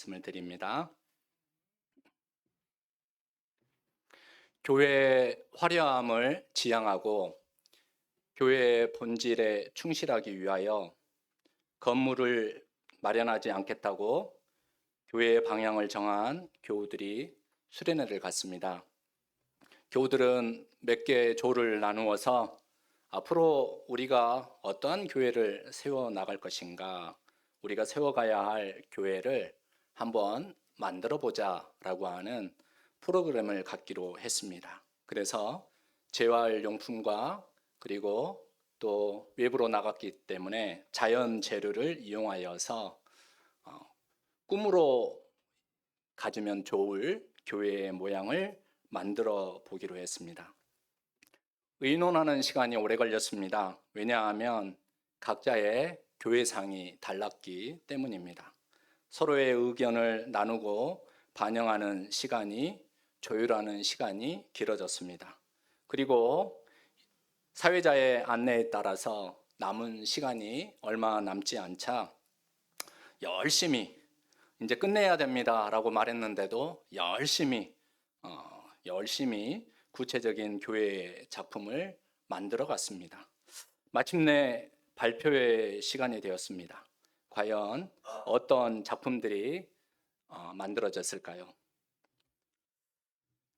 말씀을 드립니다. 교회의 화려함을 지향하고 교회의 본질에 충실하기 위하여 건물을 마련하지 않겠다고 교회의 방향을 정한 교우들이 수련회를 갔습니다. 교우들은 몇 개의 조를 나누어서 앞으로 우리가 어떠한 교회를 세워 나갈 것인가, 우리가 세워가야 할 교회를 한번 만들어 보자라고 하는 프로그램을 갖기로 했습니다. 그래서 재활용품과 그리고 또 외부로 나갔기 때문에 자연 재료를 이용하여서 꿈으로 가지면 좋을 교회의 모양을 만들어 보기로 했습니다. 의논하는 시간이 오래 걸렸습니다. 왜냐하면 각자의 교회상이 달랐기 때문입니다. 서로의 의견을 나누고 반영하는 시간이, 조율하는 시간이 길어졌습니다. 그리고 사회자의 안내에 따라서 남은 시간이 얼마 남지 않자 열심히 이제 끝내야 됩니다 라고 말했는데도 열심히 구체적인 교회 작품을 만들어 갔습니다. 마침내 발표의 시간이 되었습니다. 과연 어떤 작품들이 만들어졌을까요?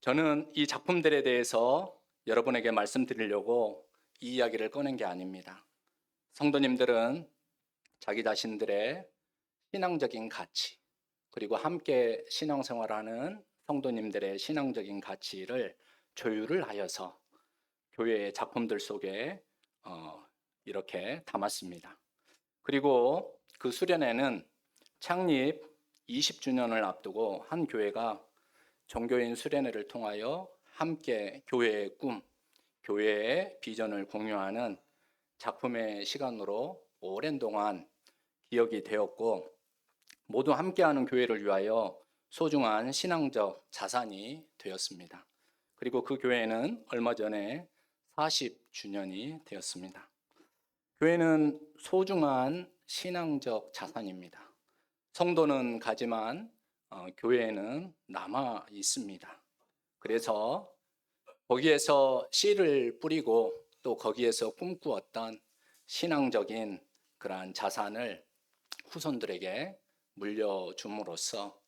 저는 이 작품들에 대해서 여러분에게 말씀드리려고 이 이야기를 꺼낸 게 아닙니다. 성도님들은 자기 자신들의 신앙적인 가치, 그리고 함께 신앙생활하는 성도님들의 신앙적인 가치를 조율을 하여서 교회의 작품들 속에 이렇게 담았습니다. 그리고 그 수련회는 창립 20주년을 앞두고 한 교회가 종교인 수련회를 통하여 함께 교회의 꿈, 교회의 비전을 공유하는 작품의 시간으로 오랜 동안 기억이 되었고, 모두 함께하는 교회를 위하여 소중한 신앙적 자산이 되었습니다. 그리고 그 교회는 얼마 전에 40주년이 되었습니다. 교회는 소중한 신앙적 자산입니다. 성도는 가지만 교회는 남아 있습니다. 그래서 거기에서 씨를 뿌리고 또 거기에서 꿈꾸었던 신앙적인 그러한 자산을 후손들에게 물려줌으로써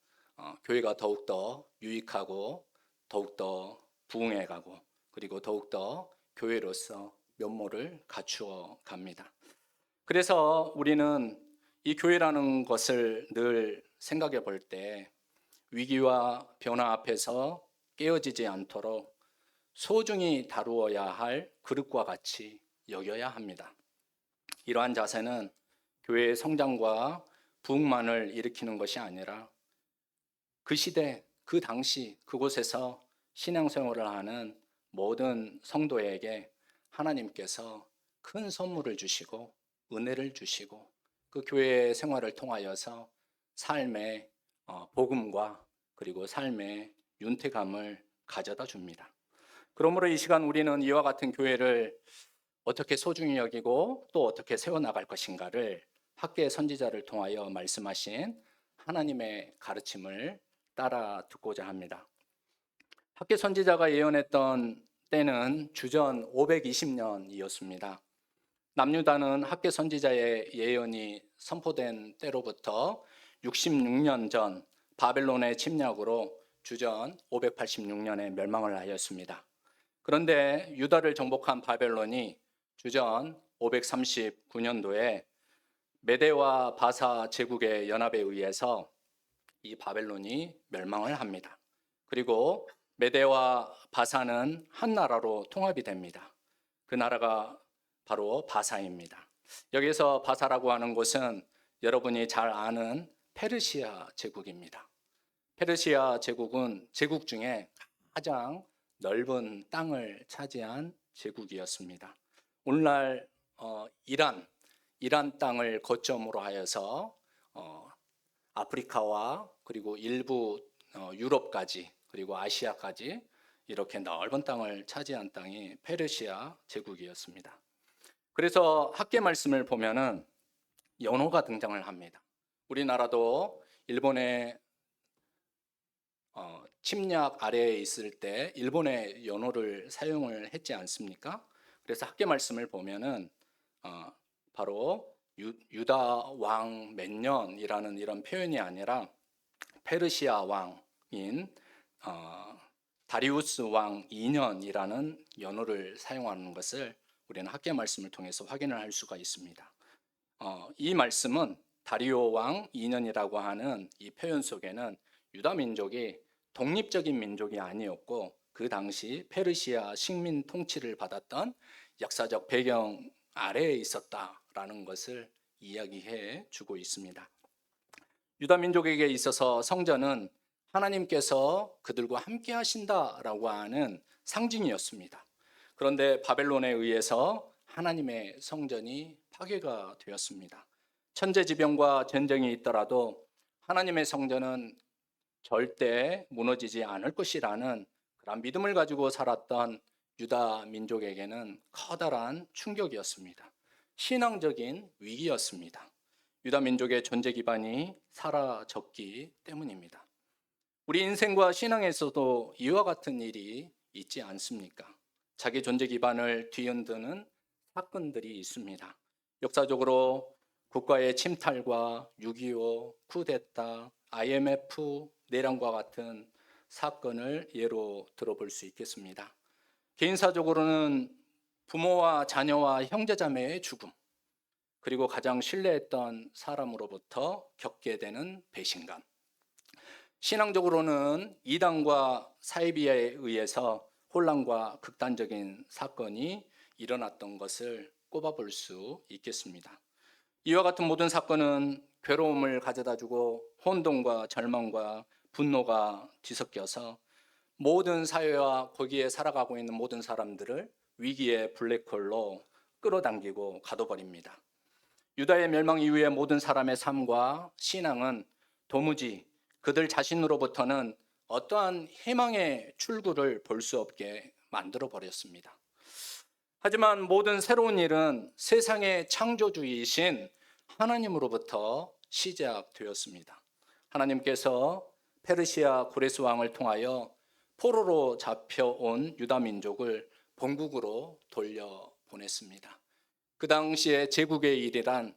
교회가 더욱더 유익하고 더욱더 부흥해가고 그리고 더욱더 교회로서 면모를 갖추어 갑니다. 그래서 우리는 이 교회라는 것을 늘 생각해 볼 때 위기와 변화 앞에서 깨어지지 않도록 소중히 다루어야 할 그릇과 같이 여겨야 합니다. 이러한 자세는 교회의 성장과 부흥만을 일으키는 것이 아니라 그 시대, 그 당시, 그곳에서 신앙생활을 하는 모든 성도에게 하나님께서 큰 선물을 주시고 은혜를 주시고 그 교회 생활을 통하여서 삶의 복음과 그리고 삶의 윤택함을 가져다 줍니다. 그러므로 이 시간 우리는 이와 같은 교회를 어떻게 소중히 여기고 또 어떻게 세워나갈 것인가를 학계의 선지자를 통하여 말씀하신 하나님의 가르침을 따라 듣고자 합니다. 학계 선지자가 예언했던 때는 주전 520년이었습니다. 남유다는 학계 선지자의 예언이 선포된 때로부터 66년 전 바벨론의 침략으로 주전 586년에 멸망을 하였습니다. 그런데 유다를 정복한 바벨론이 주전 539년도에 메대와 바사 제국의 연합에 의해서 이 바벨론이 멸망을 합니다. 그리고 메대와 바사는 한 나라로 통합이 됩니다. 그 나라가 바로 바사입니다. 여기서 바사라고 하는 곳은 여러분이 잘 아는 페르시아 제국입니다. 페르시아 제국은 제국 중에 가장 넓은 땅을 차지한 제국이었습니다. 오늘날 이란 땅을 거점으로 하여서 아프리카와 그리고 일부 유럽까지 그리고 아시아까지 이렇게 넓은 땅을 차지한 땅이 페르시아 제국이었습니다. 그래서 학계 말씀을 보면은 연호가 등장을 합니다. 우리나라도 일본의 침략 아래에 있을 때 일본의 연호를 사용을 했지 않습니까? 그래서 학계 말씀을 보면은 바로 유다 왕 몇 년이라는 이런 표현이 아니라 페르시아 왕인 다리우스 왕 2년이라는 연호를 사용하는 것을 우리는 학계 말씀을 통해서 확인을 할 수가 있습니다. 이 말씀은 다리오 왕 2년이라고 하는 이 표현 속에는 유다 민족이 독립적인 민족이 아니었고 그 당시 페르시아 식민 통치를 받았던 역사적 배경 아래에 있었다라는 것을 이야기해 주고 있습니다. 유다 민족에게 있어서 성전은 하나님께서 그들과 함께 하신다라고 하는 상징이었습니다. 그런데 바벨론에 의해서 하나님의 성전이 파괴가 되었습니다. 천재지변과 전쟁이 있더라도 하나님의 성전은 절대 무너지지 않을 것이라는 그런 믿음을 가지고 살았던 유다 민족에게는 커다란 충격이었습니다. 신앙적인 위기였습니다. 유다 민족의 존재 기반이 사라졌기 때문입니다. 우리 인생과 신앙에서도 이와 같은 일이 있지 않습니까? 자기 존재 기반을 뒤흔드는 사건들이 있습니다. 역사적으로 국가의 침탈과 6.25, 쿠데타, IMF, 내란과 같은 사건을 예로 들어볼 수 있겠습니다. 개인사적으로는 부모와 자녀와 형제자매의 죽음, 그리고 가장 신뢰했던 사람으로부터 겪게 되는 배신감. 신앙적으로는 이단과 사이비에 의해서 혼란과 극단적인 사건이 일어났던 것을 꼽아볼 수 있겠습니다. 이와 같은 모든 사건은 괴로움을 가져다주고 혼돈과 절망과 분노가 뒤섞여서 모든 사회와 거기에 살아가고 있는 모든 사람들을 위기의 블랙홀로 끌어당기고 가둬버립니다. 유다의 멸망 이후의 모든 사람의 삶과 신앙은 도무지 그들 자신으로부터는 어떠한 희망의 출구를 볼 수 없게 만들어 버렸습니다. 하지만 모든 새로운 일은 세상의 창조주이신 하나님으로부터 시작되었습니다. 하나님께서 페르시아 고레스 왕을 통하여 포로로 잡혀온 유다 민족을 본국으로 돌려보냈습니다. 그 당시에 제국의 일이란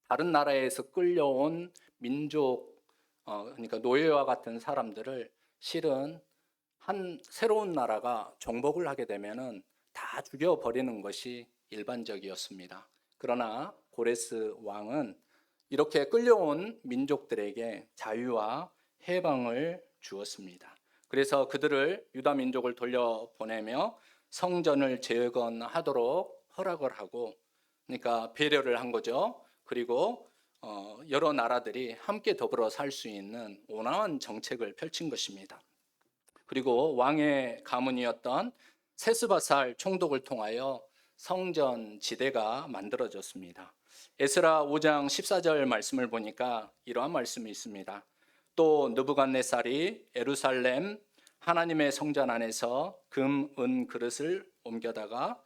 다른 나라에서 끌려온 민족, 그러니까 노예와 같은 사람들을 실은 한 새로운 나라가 정복을 하게 되면은 다 죽여버리는 것이 일반적이었습니다. 그러나 고레스 왕은 이렇게 끌려온 민족들에게 자유와 해방을 주었습니다. 그래서 그들을 유다 민족을 돌려보내며 성전을 재건하도록 허락을 하고, 그러니까 배려를 한 거죠. 그리고 여러 나라들이 함께 더불어 살 수 있는 온화한 정책을 펼친 것입니다. 그리고 왕의 가문이었던 세스바살 총독을 통하여 성전 지대가 만들어졌습니다. 에스라 5장 14절 말씀을 보니까 이러한 말씀이 있습니다. 또 느부갓네살이 예루살렘 하나님의 성전 안에서 금, 은 그릇을 옮겨다가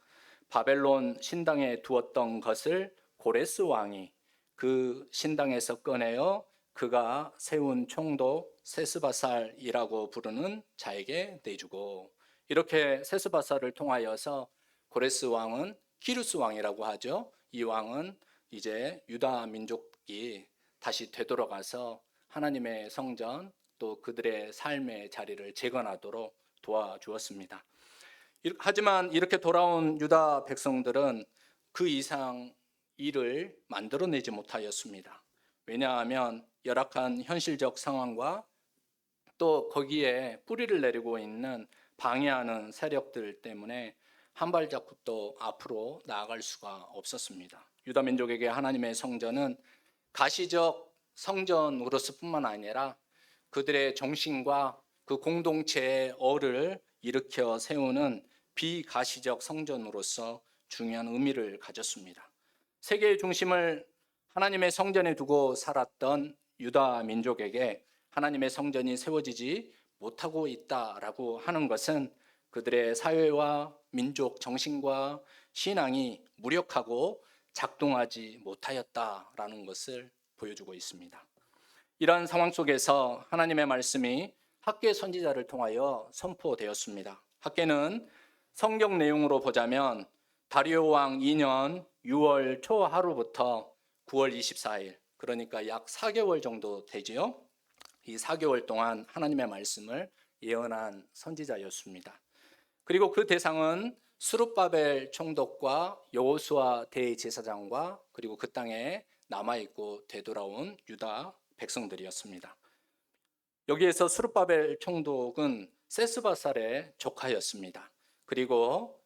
바벨론 신당에 두었던 것을 고레스 왕이 그 신당에서 꺼내어 그가 세운 총독 세스바살이라고 부르는 자에게 내주고, 이렇게 세스바살을 통하여서 고레스 왕은 키루스 왕이라고 하죠. 이 왕은 이제 유다 민족이 다시 되돌아가서 하나님의 성전 또 그들의 삶의 자리를 재건하도록 도와주었습니다. 하지만 이렇게 돌아온 유다 백성들은 그 이상 일을 만들어내지 못하였습니다. 왜냐하면 열악한 현실적 상황과 또 거기에 뿌리를 내리고 있는 방해하는 세력들 때문에 한 발자국도 앞으로 나아갈 수가 없었습니다. 유다 민족에게 하나님의 성전은 가시적 성전으로서뿐만 아니라 그들의 정신과 그 공동체의 얼을 일으켜 세우는 비가시적 성전으로서 중요한 의미를 가졌습니다. 세계의 중심을 하나님의 성전에 두고 살았던 유다 민족에게 하나님의 성전이 세워지지 못하고 있다라고 하는 것은 그들의 사회와 민족 정신과 신앙이 무력하고 작동하지 못하였다라는 것을 보여주고 있습니다. 이러한 상황 속에서 하나님의 말씀이 학계 선지자를 통하여 선포되었습니다. 학계는 성경 내용으로 보자면 다리오 왕 2년 6월 초 하루부터 9월 24일, 그러니까 약 4개월 정도 되지요. 이 4개월 동안 하나님의 말씀을 예언한 선지자였습니다. 그리고 그 대상은 스룹바벨 총독과 여호수아 대제사장과 그리고 그 땅에 남아있고 되돌아온 유다 백성들이었습니다. 여기에서 스룹바벨 총독은 세스바살의 조카였습니다. 그리고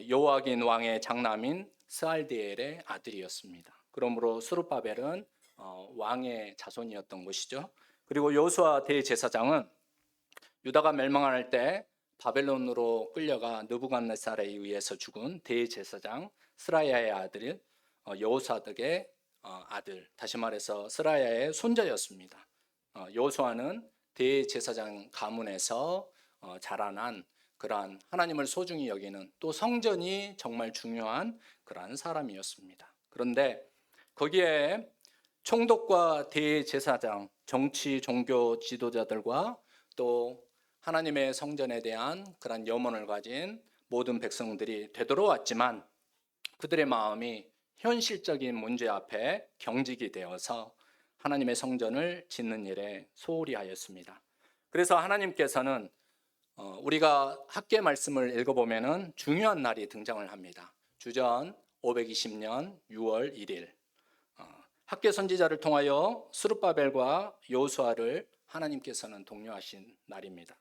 요아긴 왕의 장남인 스알디엘의 아들이었습니다. 그러므로 스룹바벨은 왕의 자손이었던 것이죠. 그리고 여호수아 대제사장은 유다가 멸망할 때 바벨론으로 끌려가 느부갓네살에 의해서 죽은 대제사장 스라야의 아들 여호사득의 아들, 다시 말해서 스라야의 손자였습니다. 여호수아는 대제사장 가문에서 자라난 그러한 하나님을 소중히 여기는, 또 성전이 정말 중요한 그러한 사람이었습니다. 그런데 거기에 총독과 대제사장, 정치 종교 지도자들과 또 하나님의 성전에 대한 그런 염원을 가진 모든 백성들이 되돌아왔지만 그들의 마음이 현실적인 문제 앞에 경직이 되어서 하나님의 성전을 짓는 일에 소홀히 하였습니다. 그래서 하나님께서는 우리가 학계 말씀을 읽어보면 중요한 날이 등장을 합니다. 주전 520년 6월 1일 학계 선지자를 통하여 스룹바벨과 여호수아를 하나님께서는 독려하신 날입니다.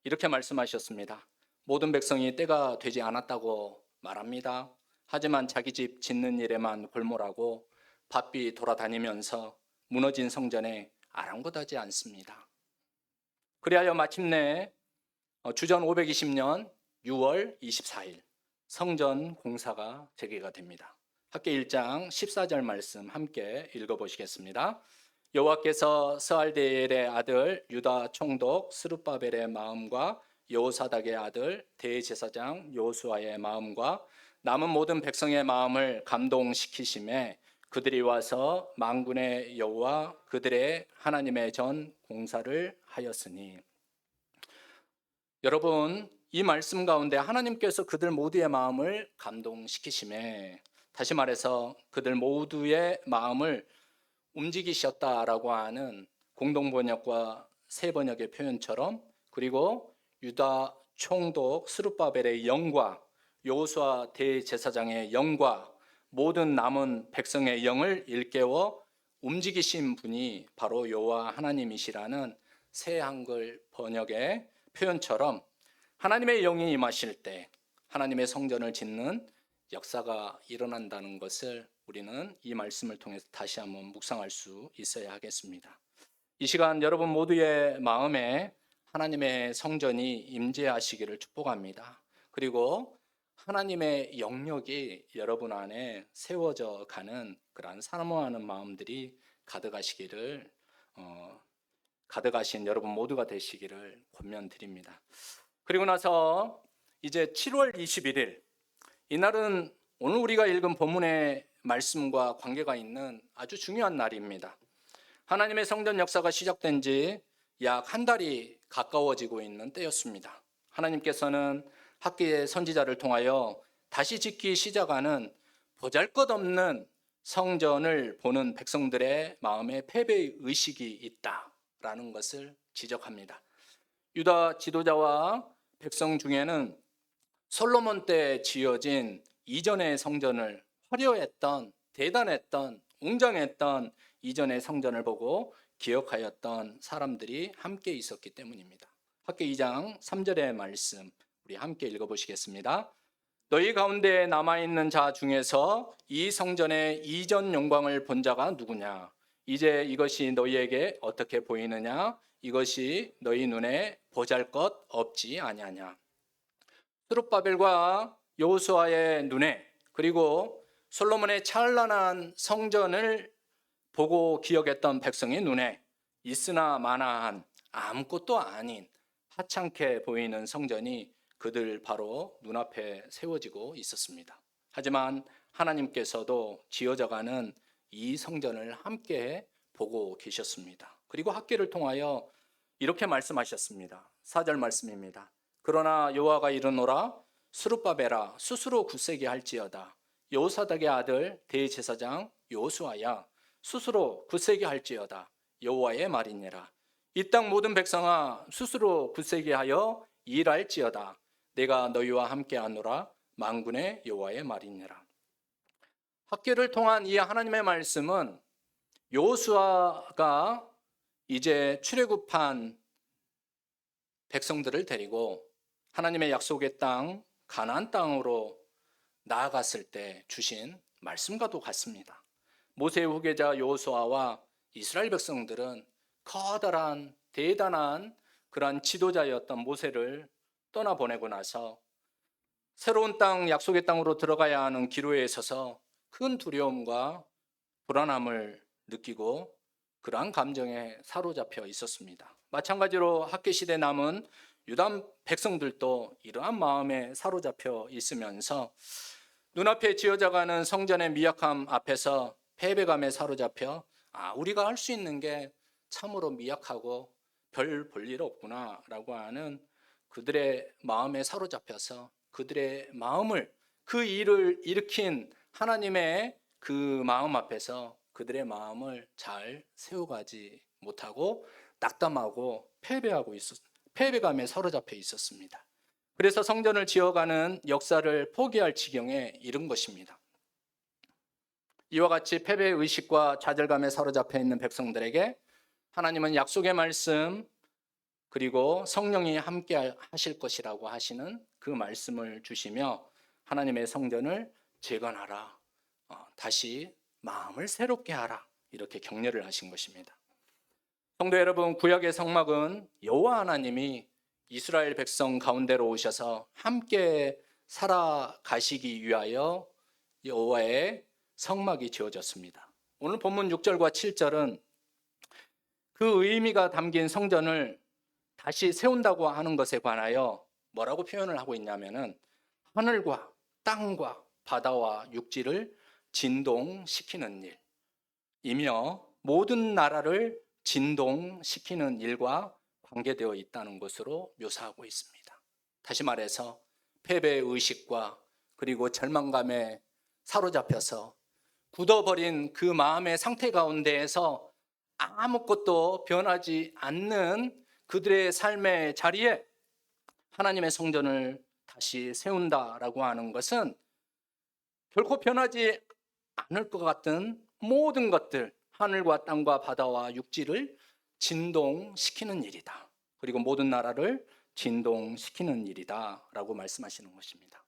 이렇게 말씀하셨습니다. 모든 백성이 때가 되지 않았다고 말합니다. 하지만 자기 집 짓는 일에만 골몰하고 바삐 돌아다니면서 무너진 성전에 아랑곳하지 않습니다. 그리하여 마침내 주전 520년 6월 24일 성전 공사가 재개가 됩니다. 학계 1장 14절 말씀 함께 읽어보시겠습니다. 여호와께서 스알디엘의 아들 유다 총독 스룹바벨의 마음과 여호사닥의 아들 대제사장 여호수아의 마음과 남은 모든 백성의 마음을 감동시키심에 그들이 와서 만군의 여호와 그들의 하나님의 전 공사를 하였으니. 여러분, 이 말씀 가운데 하나님께서 그들 모두의 마음을 감동시키심에, 다시 말해서 그들 모두의 마음을 움직이셨다라고 하는 공동번역과 새번역의 표현처럼, 그리고 유다 총독 스룹바벨의 영과 여호수아 대제사장의 영과 모든 남은 백성의 영을 일깨워 움직이신 분이 바로 여호와 하나님이시라는 새 한글 번역의 표현처럼 하나님의 영이 임하실 때 하나님의 성전을 짓는 역사가 일어난다는 것을 우리는 이 말씀을 통해서 다시 한번 묵상할 수 있어야 하겠습니다. 이 시간 여러분 모두의 마음에 하나님의 성전이 임재하시기를 축복합니다. 그리고 하나님의 영역이 여러분 안에 세워져 가는 그러한 사모하는 마음들이 가득하신 여러분 모두가 되시기를 권면드립니다. 그리고 나서 이제 7월 21일, 이날은 오늘 우리가 읽은 본문의 말씀과 관계가 있는 아주 중요한 날입니다. 하나님의 성전 역사가 시작된 지 약 한 달이 가까워지고 있는 때였습니다. 하나님께서는 학계의 선지자를 통하여 다시 짓기 시작하는 보잘것없는 성전을 보는 백성들의 마음에 패배의 의식이 있다라는 것을 지적합니다. 유다 지도자와 백성 중에는 솔로몬 때 지어진 이전의 성전을, 화려했던, 대단했던, 웅장했던 이전의 성전을 보고 기억하였던 사람들이 함께 있었기 때문입니다. 학계 2장 3절의 말씀 우리 함께 읽어보시겠습니다. 너희 가운데 남아있는 자 중에서 이 성전의 이전 영광을 본 자가 누구냐? 이제 이것이 너희에게 어떻게 보이느냐? 이것이 너희 눈에 보잘것 없지 아니하냐? 스룹바벨과 여호수아의 눈에, 그리고 솔로몬의 찬란한 성전을 보고 기억했던 백성의 눈에 있으나 마나한 아무것도 아닌 하찮게 보이는 성전이 그들 바로 눈앞에 세워지고 있었습니다. 하지만 하나님께서도 지어져가는 이 성전을 함께 보고 계셨습니다. 그리고 학계를 통하여 이렇게 말씀하셨습니다. 4절 말씀입니다. 그러나 여호와가 이르노라 스룹바벨아 스스로 굳세게 할지어다. 여호사닥의 아들 대제사장 여호수아야 스스로 굳세게 할지어다. 여호와의 말이니라. 이 땅 모든 백성아 스스로 굳세게 하여 일할지어다. 내가 너희와 함께하노라. 만군의 여호와의 말이니라. 학교를 통한 이 하나님의 말씀은 여호수아가 이제 출애굽한 백성들을 데리고 하나님의 약속의 땅 가나안 땅으로 나아갔을 때 주신 말씀과도 같습니다. 모세의 후계자 여호수아와 이스라엘 백성들은 커다란 대단한 그러한 지도자였던 모세를 떠나보내고 나서 새로운 땅 약속의 땅으로 들어가야 하는 기로에 서서 큰 두려움과 불안함을 느끼고 그러한 감정에 사로잡혀 있었습니다. 마찬가지로 학교시대 남은 유다 백성들도 이러한 마음에 사로잡혀 있으면서 눈앞에 지어져가는 성전의 미약함 앞에서 패배감에 사로잡혀 우리가 할 수 있는 게 참으로 미약하고 별 볼 일 없구나 라고 하는 그들의 마음에 사로잡혀서 그들의 마음을 그 일을 일으킨 하나님의 그 마음 앞에서 그들의 마음을 잘 세워가지 못하고 낙담하고 패배감에 사로잡혀 있었습니다. 그래서 성전을 지어가는 역사를 포기할 지경에 이른 것입니다. 이와 같이 패배의식과 좌절감에 사로잡혀 있는 백성들에게 하나님은 약속의 말씀 그리고 성령이 함께 하실 것이라고 하시는 그 말씀을 주시며 하나님의 성전을 재건하라. 다시 마음을 새롭게 하라. 이렇게 격려를 하신 것입니다. 성도 여러분, 구약의 성막은 여호와 하나님이 이스라엘 백성 가운데로 오셔서 함께 살아가시기 위하여 여호와의 성막이 지어졌습니다. 오늘 본문 6절과 7절은 그 의미가 담긴 성전을 다시 세운다고 하는 것에 관하여 뭐라고 표현을 하고 있냐면은 하늘과 땅과 바다와 육지를 진동시키는 일이며 모든 나라를 진동시키는 일과 관계되어 있다는 것으로 묘사하고 있습니다. 다시 말해서 패배의식과 그리고 절망감에 사로잡혀서 굳어버린 그 마음의 상태 가운데에서 아무것도 변하지 않는 그들의 삶의 자리에 하나님의 성전을 다시 세운다라고 하는 것은 결코 변하지 않을 것 같은 모든 것들, 하늘과 땅과 바다와 육지를 진동시키는 일이다. 그리고 모든 나라를 진동시키는 일이다 라고 말씀하시는 것입니다.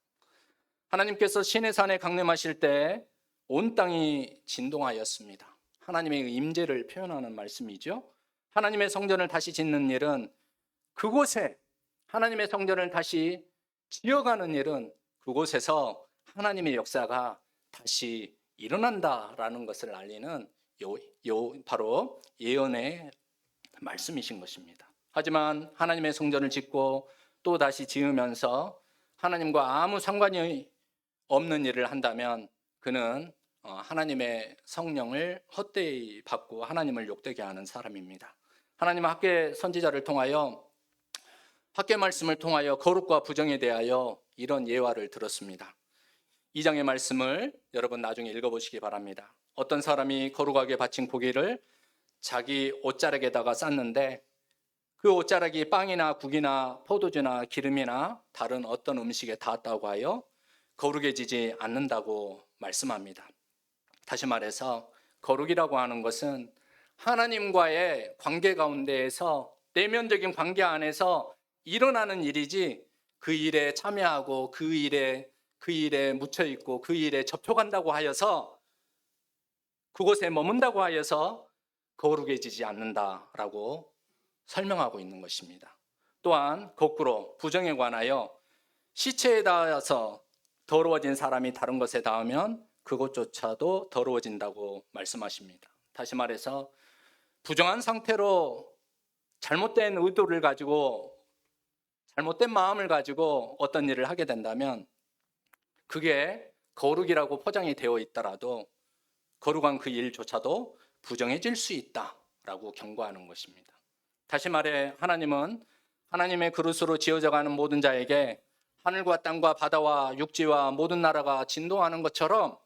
하나님께서 시내산에 강림하실 때 온 땅이 진동하였습니다. 하나님의 임재를 표현하는 말씀이죠. 하나님의 성전을 다시 짓는 일은 그곳에 하나님의 성전을 다시 지어가는 일은 그곳에서 하나님의 역사가 다시 일어난다라는 것을 알리는 바로 예언의 말씀이신 것입니다. 하지만 하나님의 성전을 짓고 또 다시 지으면서 하나님과 아무 상관이 없는 일을 한다면 그는 하나님의 성령을 헛되이 받고 하나님을 욕되게 하는 사람입니다. 하나님은 학계 선지자를 통하여 학계 말씀을 통하여 거룩과 부정에 대하여 이런 예화를 들었습니다. 2장의 말씀을 여러분 나중에 읽어보시기 바랍니다. 어떤 사람이 거룩하게 바친 고기를 자기 옷자락에다가 쌌는데 그 옷자락이 빵이나 국이나 포도주나 기름이나 다른 어떤 음식에 닿았다고 하여 거룩해지지 않는다고 말씀합니다. 다시 말해서 거룩이라고 하는 것은 하나님과의 관계 가운데에서 내면적인 관계 안에서 일어나는 일이지 그 일에 참여하고 그 일에 묻혀 있고 그 일에 접촉한다고 하여서 그곳에 머문다고 하여서 거룩해지지 않는다라고 설명하고 있는 것입니다. 또한 거꾸로 부정에 관하여 시체에 닿아서 더러워진 사람이 다른 것에 닿으면 그것조차도 더러워진다고 말씀하십니다. 다시 말해서 부정한 상태로 잘못된 의도를 가지고 잘못된 마음을 가지고 어떤 일을 하게 된다면 그게 거룩이라고 포장이 되어 있더라도 거룩한 그 일조차도 부정해질 수 있다라고 경고하는 것입니다. 다시 말해 하나님은 하나님의 그릇으로 지어져가는 모든 자에게 하늘과 땅과 바다와 육지와 모든 나라가 진동하는 것처럼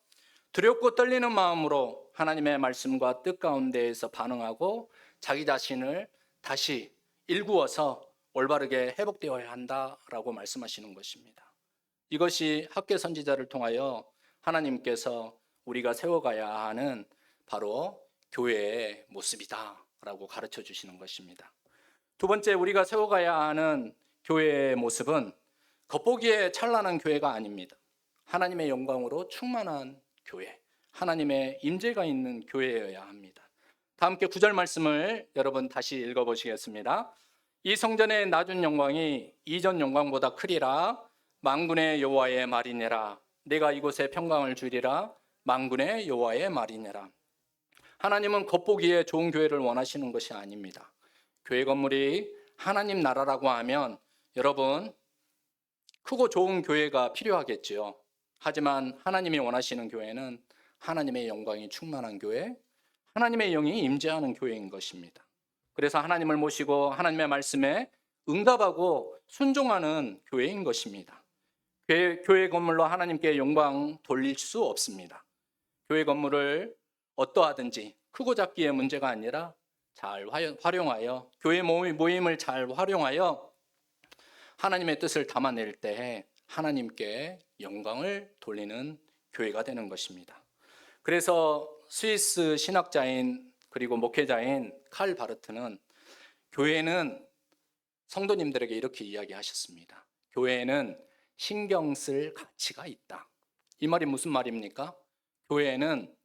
두렵고 떨리는 마음으로 하나님의 말씀과 뜻 가운데에서 반응하고 자기 자신을 다시 일구어서 올바르게 회복되어야 한다라고 말씀하시는 것입니다. 이것이 학계 선지자를 통하여 하나님께서 우리가 세워가야 하는 바로 교회의 모습이다라고 가르쳐 주시는 것입니다. 두 번째, 우리가 세워가야 하는 교회의 모습은 겉보기에 찬란한 교회가 아닙니다. 하나님의 영광으로 충만한 교회, 하나님의 임재가 있는 교회여야 합니다. 다 함께 9절 말씀을 여러분 다시 읽어보시겠습니다. 이 성전의 낮은 영광이 이전 영광보다 크리라. 만군의 여호와의 말이니라. 내가 이곳에 평강을 주리라. 만군의 여호와의 말이니라. 하나님은 겉보기에 좋은 교회를 원하시는 것이 아닙니다. 교회 건물이 하나님 나라라고 하면 여러분 크고 좋은 교회가 필요하겠지요. 하지만 하나님이 원하시는 교회는 하나님의 영광이 충만한 교회, 하나님의 영이 임재하는 교회인 것입니다. 그래서 하나님을 모시고 하나님의 말씀에 응답하고 순종하는 교회인 것입니다. 교회 건물로 하나님께 영광 돌릴 수 없습니다. 교회 건물을 어떠하든지 크고 작기의 문제가 아니라 잘 활용하여 교회 모임을 잘 활용하여 하나님의 뜻을 담아낼 때에 하나님께 영광을 돌리는 교회가 되는 것입니다. 그래서 스위스 신학자인 그리고 목회자인 칼 바르트는 교회는 성도님들에게 이렇게 이야기하셨습니다. 교회는 신경 쓸 가치가 있다. 이 말이 무슨 말입니까? 교회는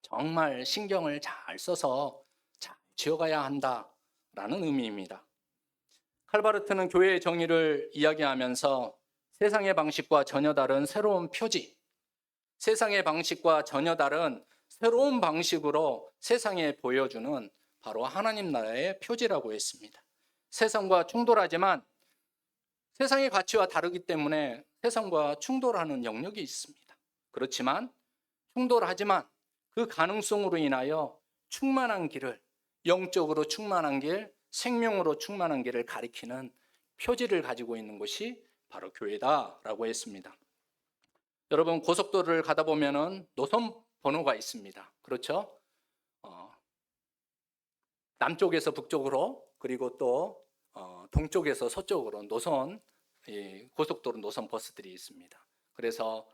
정말 신경을 잘 써서 잘 지어가야 한다라는 의미입니다. 칼바르트는 교회의 정의를 이야기하면서 세상의 방식과 전혀 다른 새로운 표지, 세상의 방식과 전혀 다른 새로운 방식으로 세상에 보여주는 바로 하나님 나라의 표지라고 했습니다. 세상과 충돌하지만 세상의 가치와 다르기 때문에 세상과 충돌하는 영역이 있습니다. 그렇지만 충돌하지만 그 가능성으로 인하여 충만한 길을, 영적으로 충만한 길, 생명으로 충만한 길을 가리키는 표지를 가지고 있는 것이 바로 교회다라고 했습니다. 여러분 고속도로를 가다 보면은 노선 번호가 있습니다. 그렇죠? 남쪽에서 북쪽으로 그리고 또 동쪽에서 서쪽으로 노선 고속도로 노선 버스들이 있습니다. 그래서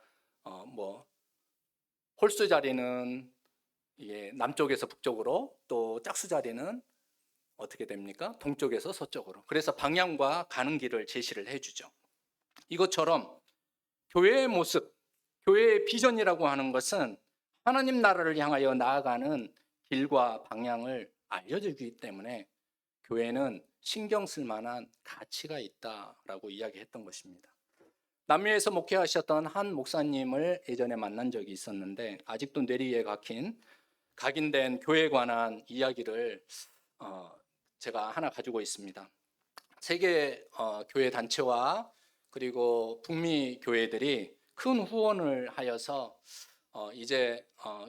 홀수 자리는 남쪽에서 북쪽으로 또 짝수 자리는 어떻게 됩니까? 동쪽에서 서쪽으로. 그래서 방향과 가는 길을 제시를 해주죠. 이것처럼 교회의 모습, 교회의 비전이라고 하는 것은 하나님 나라를 향하여 나아가는 길과 방향을 알려주기 때문에 교회는 신경 쓸 만한 가치가 있다라고 이야기했던 것입니다. 남미에서 목회하셨던 한 목사님을 예전에 만난 적이 있었는데 아직도 뇌리에 각인된 교회에 관한 이야기를 제가 하나 가지고 있습니다. 세계 교회 단체와 그리고 북미 교회들이 큰 후원을 하여서 이제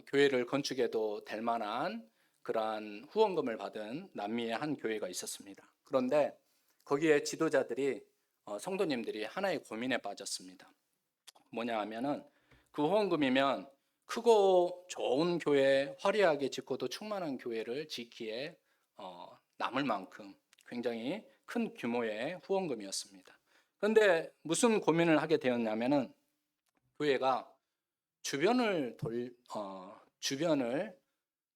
교회를 건축해도 될 만한 그러한 후원금을 받은 남미의 한 교회가 있었습니다. 그런데 거기에 지도자들이 성도님들이 하나의 고민에 빠졌습니다. 뭐냐 하면은 그 후원금이면 크고 좋은 교회, 화려하게 짓고도 충만한 교회를 짓기에 남을 만큼 굉장히 큰 규모의 후원금이었습니다. 그런데 무슨 고민을 하게 되었냐면은 교회가 주변을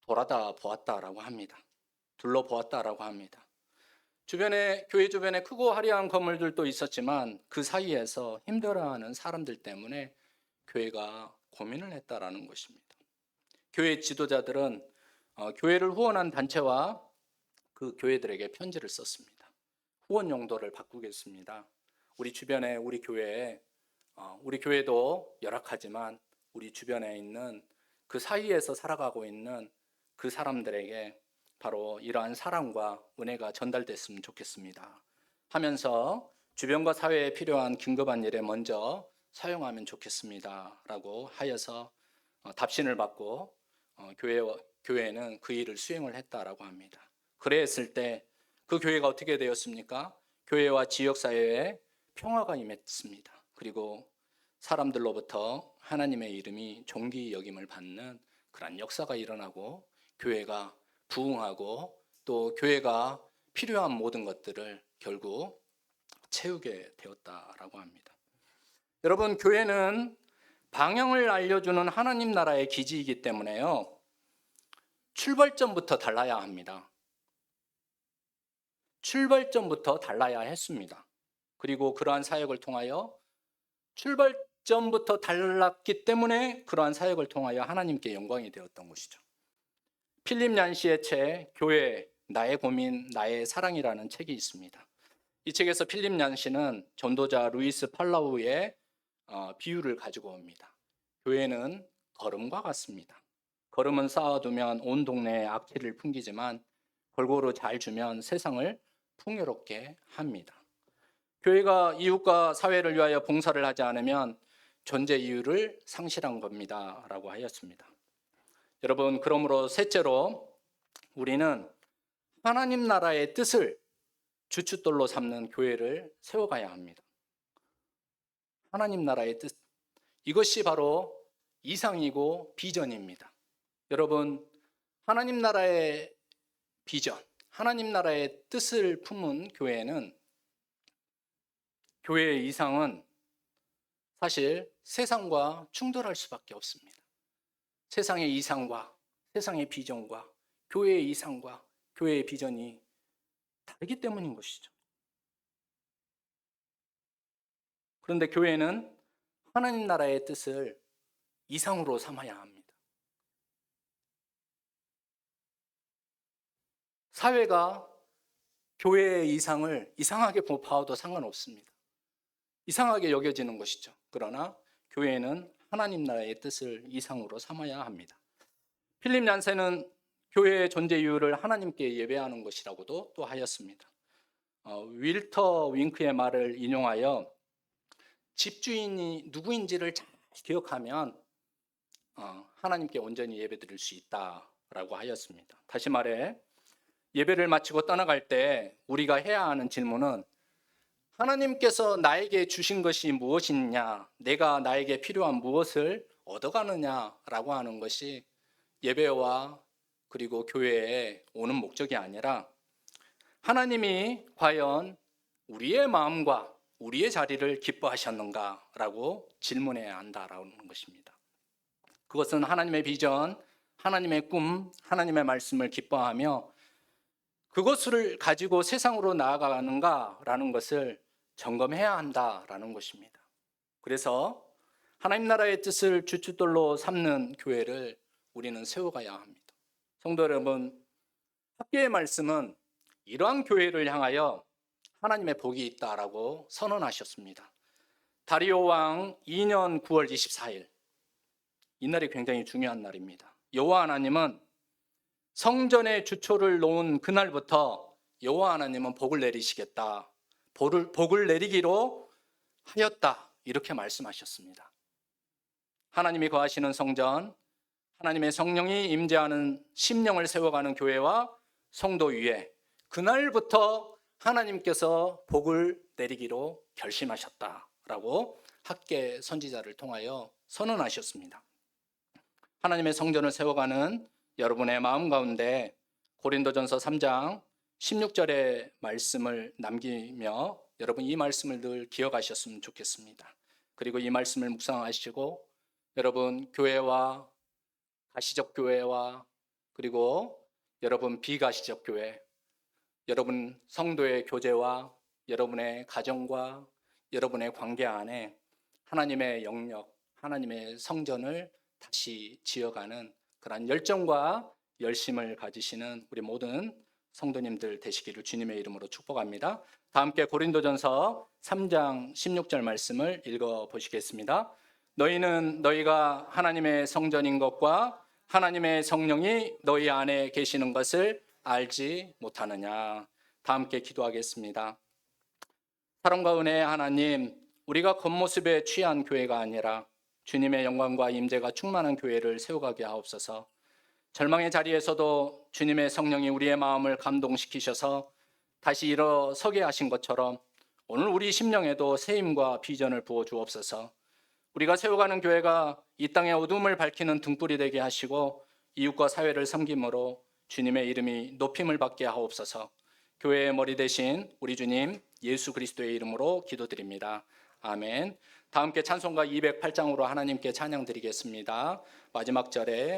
돌아다 보았다라고 합니다. 둘러보았다라고 합니다. 교회 주변에 크고 화려한 건물들도 있었지만 그 사이에서 힘들어하는 사람들 때문에 교회가 고민을 했다라는 것입니다. 교회 지도자들은 교회를 후원한 단체와 그 교회들에게 편지를 썼습니다. 후원 용도를 바꾸겠습니다. 우리 주변에 우리 교회도 열악하지만 우리 주변에 있는 그 사이에서 살아가고 있는 그 사람들에게 바로 이러한 사랑과 은혜가 전달됐으면 좋겠습니다 하면서 주변과 사회에 필요한 긴급한 일에 먼저 사용하면 좋겠습니다 라고 하여서 답신을 받고 교회는 그 일을 수행을 했다라고 합니다. 그랬을 때 그 교회가 어떻게 되었습니까? 교회와 지역사회에 평화가 임했습니다. 그리고 사람들로부터 하나님의 이름이 존귀 여김을 받는 그런 역사가 일어나고 교회가 부흥하고 또 교회가 필요한 모든 것들을 결국 채우게 되었다라고 합니다. 여러분, 교회는 방향을 알려주는 하나님 나라의 기지이기 때문에요, 출발점부터 달라야 합니다. 출발점부터 달라야 했습니다. 그리고 그러한 사역을 통하여 출발점부터 달랐기 때문에 그러한 사역을 통하여 하나님께 영광이 되었던 것이죠. 필립 얀시의 책 교회 나의 고민 나의 사랑이라는 책이 있습니다. 이 책에서 필립 얀시는 전도자 루이스 팔라우의 비유를 가지고 옵니다. 교회는 걸음과 같습니다. 걸음은 쌓아두면 온 동네에 악취를 풍기지만 골고루 잘 주면 세상을 풍요롭게 합니다. 교회가 이웃과 사회를 위하여 봉사를 하지 않으면 존재 이유를 상실한 겁니다 라고 하였습니다. 여러분, 그러므로 셋째로 우리는 하나님 나라의 뜻을 주춧돌로 삼는 교회를 세워가야 합니다. 하나님 나라의 뜻, 이것이 바로 이상이고 비전입니다. 여러분, 하나님 나라의 비전, 하나님 나라의 뜻을 품은 교회는, 교회의 이상은 사실 세상과 충돌할 수밖에 없습니다. 세상의 이상과 세상의 비전과 교회의 이상과 교회의 비전이 다르기 때문인 것이죠. 그런데 교회는 하나님 나라의 뜻을 이상으로 삼아야 합니다. 사회가 교회의 이상을 이상하게 봐도 상관없습니다. 이상하게 여겨지는 것이죠. 그러나 교회는 하나님 나라의 뜻을 이상으로 삼아야 합니다. 필립 얀센은 교회의 존재 이유를 하나님께 예배하는 것이라고도 또 하였습니다. 윌터 윙크의 말을 인용하여 집주인이 누구인지를 잘 기억하면 하나님께 온전히 예배드릴 수 있다라고 하였습니다. 다시 말해, 예배를 마치고 떠나갈 때 우리가 해야 하는 질문은 하나님께서 나에게 주신 것이 무엇이냐, 내가 나에게 필요한 무엇을 얻어가느냐라고 하는 것이 예배와 그리고 교회에 오는 목적이 아니라 하나님이 과연 우리의 마음과 우리의 자리를 기뻐하셨는가라고 질문해야 한다라는 것입니다. 그것은 하나님의 비전, 하나님의 꿈, 하나님의 말씀을 기뻐하며 그것을 가지고 세상으로 나아가는가라는 것을 점검해야 한다라는 것입니다. 그래서 하나님 나라의 뜻을 주춧돌로 삼는 교회를 우리는 세워가야 합니다. 성도 여러분, 학계의 말씀은 이러한 교회를 향하여 하나님의 복이 있다라고 선언하셨습니다. 다리오 왕 2년 9월 24일, 이날이 굉장히 중요한 날입니다. 여호와 하나님은 성전의 주초를 놓은 그날부터 여호와 하나님은 복을 내리시겠다, 복을 내리기로 하였다, 이렇게 말씀하셨습니다. 하나님이 거하시는 성전, 하나님의 성령이 임재하는 심령을 세워가는 교회와 성도 위에 그날부터 하나님께서 복을 내리기로 결심하셨다라고 학계 선지자를 통하여 선언하셨습니다. 하나님의 성전을 세워가는 여러분의 마음 가운데 고린도전서 3장 16절의 말씀을 남기며 여러분 이 말씀을 늘 기억하셨으면 좋겠습니다. 그리고 이 말씀을 묵상하시고 여러분 교회와 가시적 교회와 그리고 여러분 비가시적 교회, 여러분 성도의 교제와 여러분의 가정과 여러분의 관계 안에 하나님의 영역, 하나님의 성전을 다시 지어가는 그러한 열정과 열심을 가지시는 우리 모든 성도님들 되시기를 주님의 이름으로 축복합니다. 다 함께 고린도전서 3장 16절 말씀을 읽어보시겠습니다. 너희는 너희가 하나님의 성전인 것과 하나님의 성령이 너희 안에 계시는 것을 알지 못하느냐. 다 함께 기도하겠습니다. 사랑과 은혜의 하나님, 우리가 겉모습에 취한 교회가 아니라 주님의 영광과 임재가 충만한 교회를 세워가게 하옵소서. 절망의 자리에서도 주님의 성령이 우리의 마음을 감동시키셔서 다시 일어서게 하신 것처럼 오늘 우리 심령에도 새 힘과 비전을 부어 주옵소서. 우리가 세워가는 교회가 이 땅의 어둠을 밝히는 등불이 되게 하시고 이웃과 사회를 섬김으로 주님의 이름이 높임을 받게 하옵소서. 교회의 머리 대신 우리 주님 예수 그리스도의 이름으로 기도드립니다. 아멘. 다 함께 찬송가 208장으로 하나님께 찬양 드리겠습니다. 마지막 절에